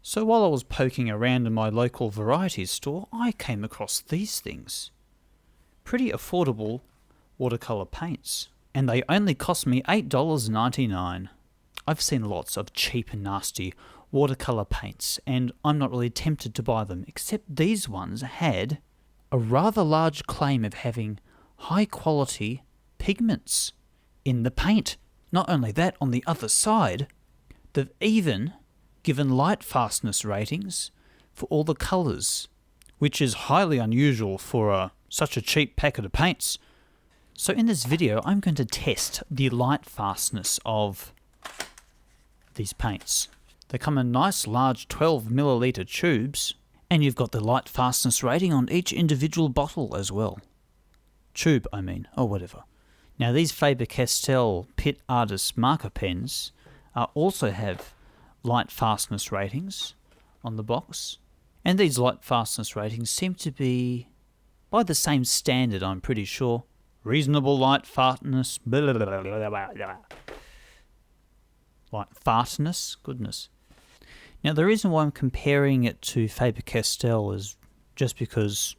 So while I was poking around in my local variety store, I came across these things. Pretty affordable watercolor paints. And they only cost me $8.99. I've seen lots of cheap and nasty watercolor paints, and I'm not really tempted to buy them, except these ones had a rather large claim of having high quality pigments in the paint. Not only that, on the other side, they've even given light fastness ratings for all the colours, which is highly unusual for such a cheap packet of paints. So in this video, I'm going to test the light fastness of these paints. They come in nice large 12 milliliter tubes, and you've got the light fastness rating on each individual bottle as well. Tube, I mean, or whatever. Now these Faber-Castell Pitt Artist marker pens also have light fastness ratings on the box, and these light fastness ratings seem to be by the same standard, I'm pretty sure. Reasonable light fastness, light fastness, goodness. Now the reason why I'm comparing it to Faber-Castell is just because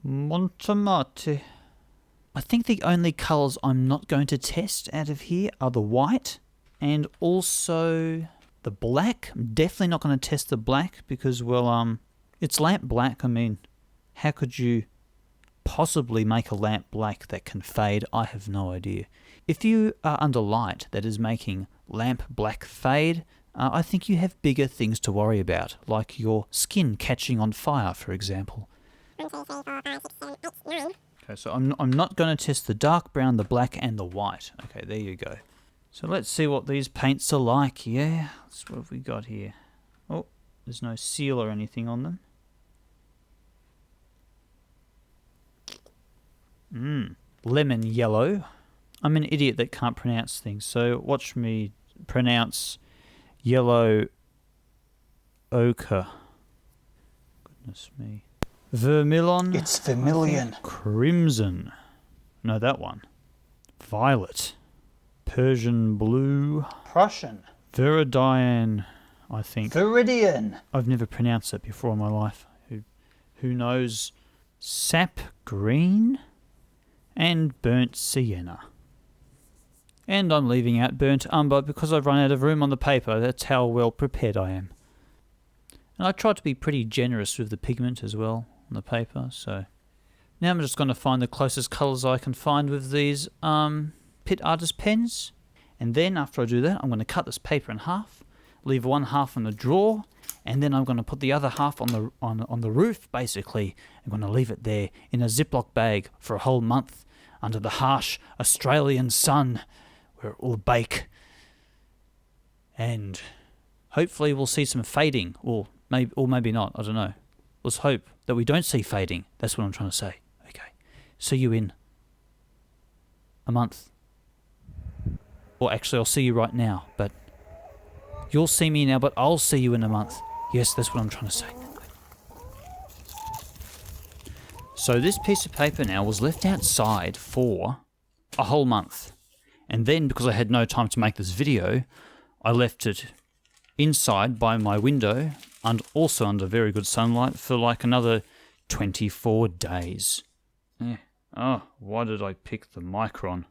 Mont Marte. I think the only colours I'm not going to test out of here are the white and also the black. I'm definitely not going to test the black because, well, it's lamp black. I mean, how could you possibly make a lamp black that can fade? I have no idea. If you are under light that is making lamp black fade, I think you have bigger things to worry about, like your skin catching on fire, for example. Okay, so I'm not going to test the dark brown, the black, and the white. Okay, there you go. So let's see what these paints are like. Yeah, what have we got here? Oh, there's no seal or anything on them. Lemon yellow. I'm an idiot that can't pronounce things, so watch me pronounce yellow ochre. Goodness me. Vermilion. It's vermilion. Crimson. No, that one. Violet. Persian blue. Prussian. Viridian, I think. Viridian. I've never pronounced it before in my life. Who knows? Sap green. And burnt sienna. And I'm leaving out burnt umber because I've run out of room on the paper. That's how well prepared I am. And I tried to be pretty generous with the pigment as well on the paper. So now I'm just going to find the closest colours I can find with these Pitt Artist pens. And then after I do that, I'm going to cut this paper in half, leave one half in the drawer, and then I'm going to put the other half on the roof, basically. I'm going to leave it there in a Ziploc bag for a whole month under the harsh Australian sun where it will bake. And hopefully we'll see some fading, or maybe not, I don't know. Let's hope that we don't see fading. That's what I'm trying to say. Okay. See you in a month. Or actually, I'll see you right now, but you'll see me now, but I'll see you in a month. Yes, that's what I'm trying to say. So this piece of paper now was left outside for a whole month. And then, because I had no time to make this video, I left it inside by my window and also under very good sunlight for like another 24 days. Yeah. Oh, why did I pick the micron?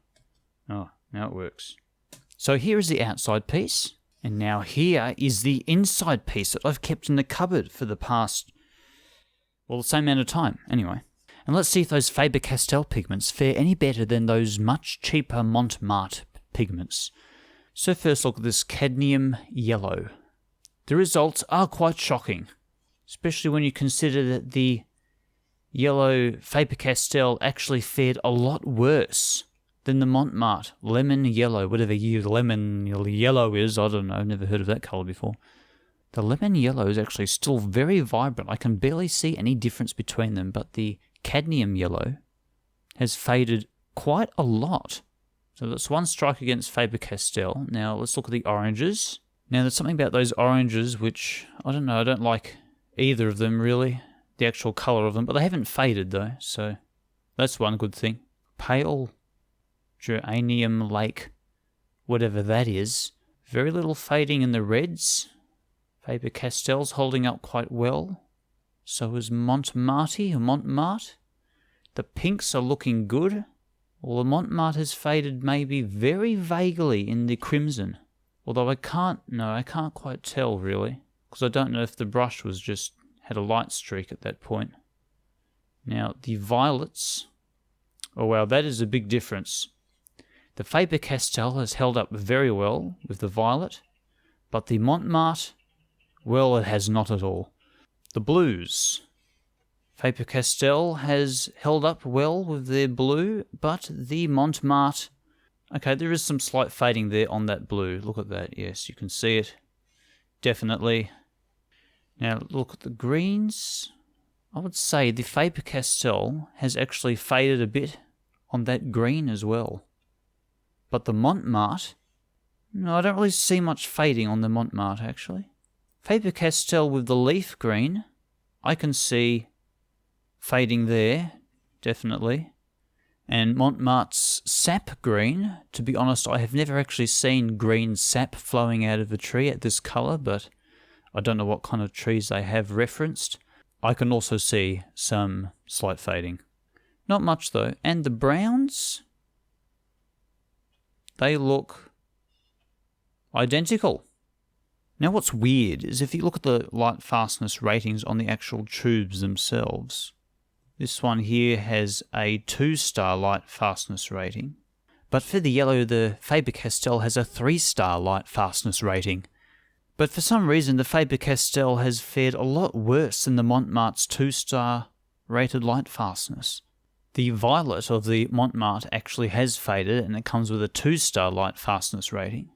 Oh, now it works. So here is the outside piece, and now here is the inside piece that I've kept in the cupboard for the past, well, the same amount of time, anyway. And let's see if those Faber-Castell pigments fare any better than those much cheaper Mont Marte pigments. So first look at this cadmium yellow. The results are quite shocking, especially when you consider that the yellow Faber-Castell actually fared a lot worse than the Mont Marte lemon yellow, whatever lemon yellow is. I don't know, I've never heard of that colour before. The lemon yellow is actually still very vibrant. I can barely see any difference between them, but the cadmium yellow has faded quite a lot. So that's one strike against Faber-Castell. Now let's look at the oranges. Now there's something about those oranges which, I don't know, I don't like either of them really, the actual colour of them, but they haven't faded though, so that's one good thing. Pale geranium lake whatever that is. Very little fading in the reds. Faber-Castell's holding up quite well. So is Mont Marte or Mont Marte. The pinks are looking good. Well, the Mont Marte has faded maybe very vaguely in the crimson. Although I can't quite tell really. Because I don't know if the brush was just had a light streak at that point. Now, the violets. Oh wow, that is a big difference. The Faber-Castell has held up very well with the violet. But the Mont Marte, well, it has not at all. The blues. Faber-Castell has held up well with their blue, but the Mont Marte... Okay, there is some slight fading there on that blue. Look at that. Yes, you can see it. Definitely. Now, look at the greens. I would say the Faber-Castell has actually faded a bit on that green as well. But the Mont Marte... No, I don't really see much fading on the Mont Marte, actually. Faber-Castell with the leaf green, I can see fading there, definitely. And Mont Marte's sap green, to be honest, I have never actually seen green sap flowing out of a tree at this colour, but I don't know what kind of trees they have referenced. I can also see some slight fading. Not much though. And the browns, they look identical. Now what's weird is if you look at the light fastness ratings on the actual tubes themselves, this one here has a 2-star light fastness rating. But for the yellow, the Faber-Castell has a 3-star light fastness rating. But for some reason, the Faber-Castell has fared a lot worse than the Mont Marte's 2-star rated light fastness. The violet of the Mont Marte actually has faded, and it comes with a 2-star light fastness rating.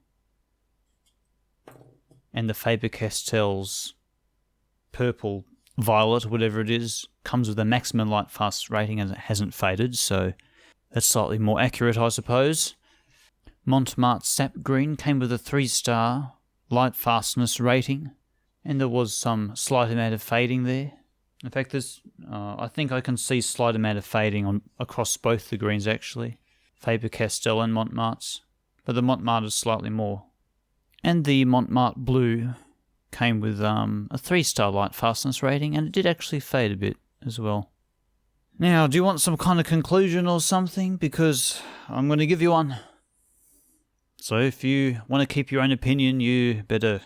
And the Faber-Castell's purple violet, whatever it is, comes with a maximum light fast rating and it hasn't faded, so that's slightly more accurate, I suppose. Mont Marte sap green came with a 3-star light fastness rating, and there was some slight amount of fading there. In fact, I think I can see slight amount of fading across both the greens actually, Faber-Castell and Mont Marte's, but the Mont Marte is slightly more. And the Mont Marte blue came with a 3-star light fastness rating, and it did actually fade a bit as well. Now, do you want some kind of conclusion or something? Because I'm going to give you one. So if you want to keep your own opinion, you better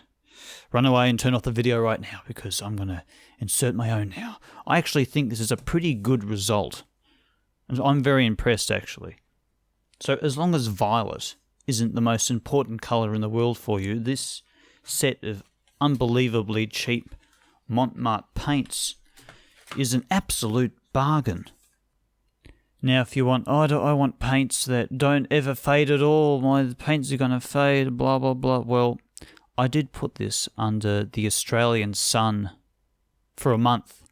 run away and turn off the video right now, because I'm going to insert my own now. I actually think this is a pretty good result. And I'm very impressed, actually. So as long as violet isn't the most important colour in the world for you, this set of unbelievably cheap Mont Marte paints is an absolute bargain. Now if you want, I want paints that don't ever fade at all, my paints are going to fade, blah blah blah. Well, I did put this under the Australian sun for a month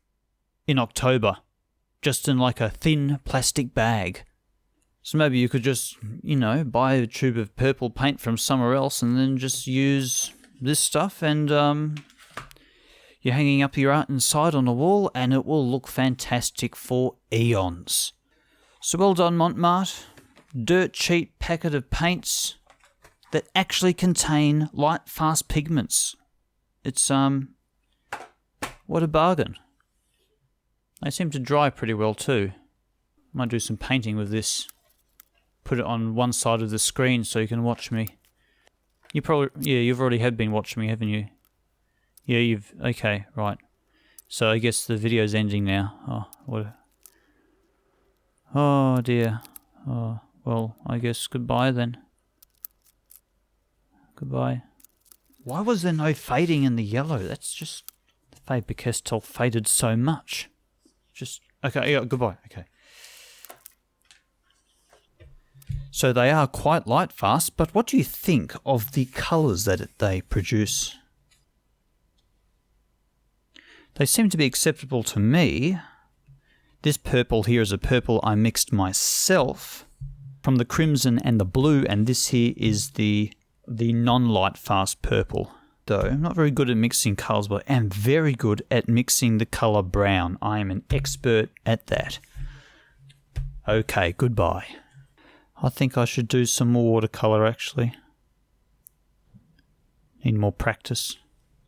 in October, just in like a thin plastic bag. So maybe you could just, buy a tube of purple paint from somewhere else and then just use this stuff, and you're hanging up your art inside on a wall and it will look fantastic for eons. So well done, Mont Marte. Dirt cheap packet of paints that actually contain light fast pigments. It's what a bargain. They seem to dry pretty well too. Might do some painting with this. Put it on one side of the screen so you can watch me. You've already have been watching me, haven't you? Yeah, okay, right. So I guess the video's ending now. Oh, what? Oh dear. Oh, well, I guess goodbye then. Goodbye. Why was there no fading in the yellow? That's just... The Faber-Castell faded so much. Okay, yeah, goodbye, okay. So they are quite light fast, but what do you think of the colours that they produce? They seem to be acceptable to me. This purple here is a purple I mixed myself from the crimson and the blue, and this here is the non-light fast purple. Though I'm not very good at mixing colours, but I am very good at mixing the colour brown. I am an expert at that. Okay, goodbye. I think I should do some more watercolour actually. Need more practice.